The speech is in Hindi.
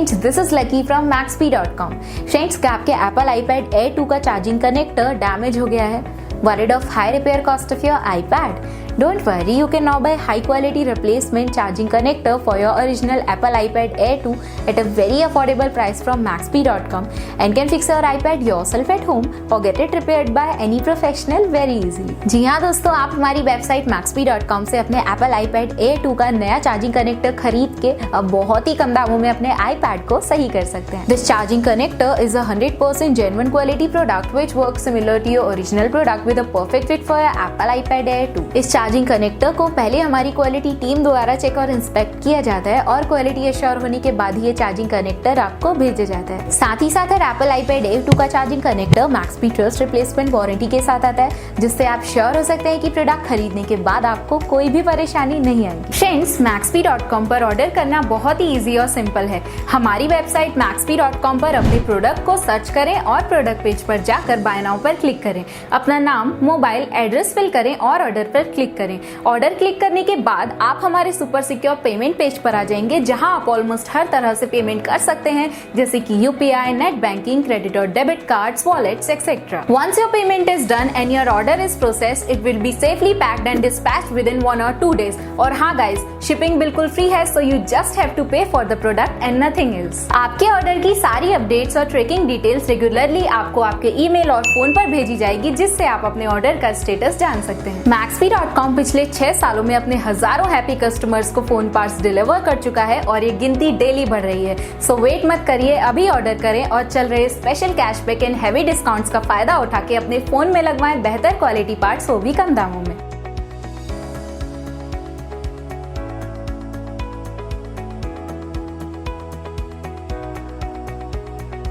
Friends, this is lucky from Maxbhi.com। Friends, क्या आपके एप्पल iPad Air 2 का चार्जिंग कनेक्टर डैमेज हो गया है? Worried of high repair cost of your iPad? Don't worry, you can now buy high quality replacement charging connector for your original Apple iPad Air 2 at a very affordable price from Maxbhi.com and can fix your iPad yourself at home or get it repaired by any professional very easily। जी हाँ दोस्तों, आप हमारी वेबसाइट Maxbhi.com से अपने Apple iPad Air 2 का नया चार्जिंग कनेक्टर खरीद के अब बहुत ही कम दामों में अपने iPad को सही कर सकते हैं। This charging connector is a 100% genuine quality product which works similar to your original product with a perfect fit for your Apple iPad Air 2। इस चार्जिंग कनेक्टर को पहले हमारी क्वालिटी टीम द्वारा चेक और इंस्पेक्ट किया जाता है और क्वालिटी एश्योर होने के बाद ही ये चार्जिंग कनेक्टर आपको भेजा जाता है। साथ ही साथ एप्पल iPad Air 2 का charging connector Maxbhi trust replacement warranty के साथ आता है, जिससे आप श्योर हो सकते हैं कि प्रोडक्ट खरीदने के बाद आपको कोई भी परेशानी नहीं आएगी। फ्रेंड्स, Maxbhi.com पर ऑर्डर करना बहुत ही इजी और सिंपल है। हमारी वेबसाइट Maxbhi.com पर अपने प्रोडक्ट को सर्च करें और प्रोडक्ट पेज पर जाकर बाय नाउ पर क्लिक करें, अपना नाम, मोबाइल एड्रेस फिल करें और ऑर्डर पर क्लिक करें। ऑर्डर क्लिक करने के बाद आप हमारे सुपर सिक्योर पेमेंट पेज पर आ जाएंगे, जहां आप ऑलमोस्ट हर तरह से पेमेंट कर सकते हैं, जैसे कि यूपीआई, नेट बैंकिंग, क्रेडिट और debit cards, wallets etcetera. Once your payment is done and your order is processed, it will be safely packed and dispatched within 1 or 2 days। और हाँ गाइस, शिपिंग बिल्कुल फ्री है, so you just have to pay for the product and nothing else. आपके ऑर्डर की सारी अपडेट्स और ट्रैकिंग डिटेल्स रेगुलरली आपको आपके ईमेल और फोन पर भेजी जाएगी, जिससे आप अपने ऑर्डर का स्टेटस जान सकते हैं। Maxbhi.com पिछले 6 सालों में अपने हजारों हैप्पी कस्टमर्स को फोन पार्ट्स डिलीवर कर चुका है और ये गिनती डेली बढ़ रही है। सो वेट मत करिए, अभी ऑर्डर करें और चल रहे special cashback and heavy discounts का फायदा उठा के अपने फोन में लगवाएं बेहतर क्वालिटी पार्ट्स, वो भी कम दामों में।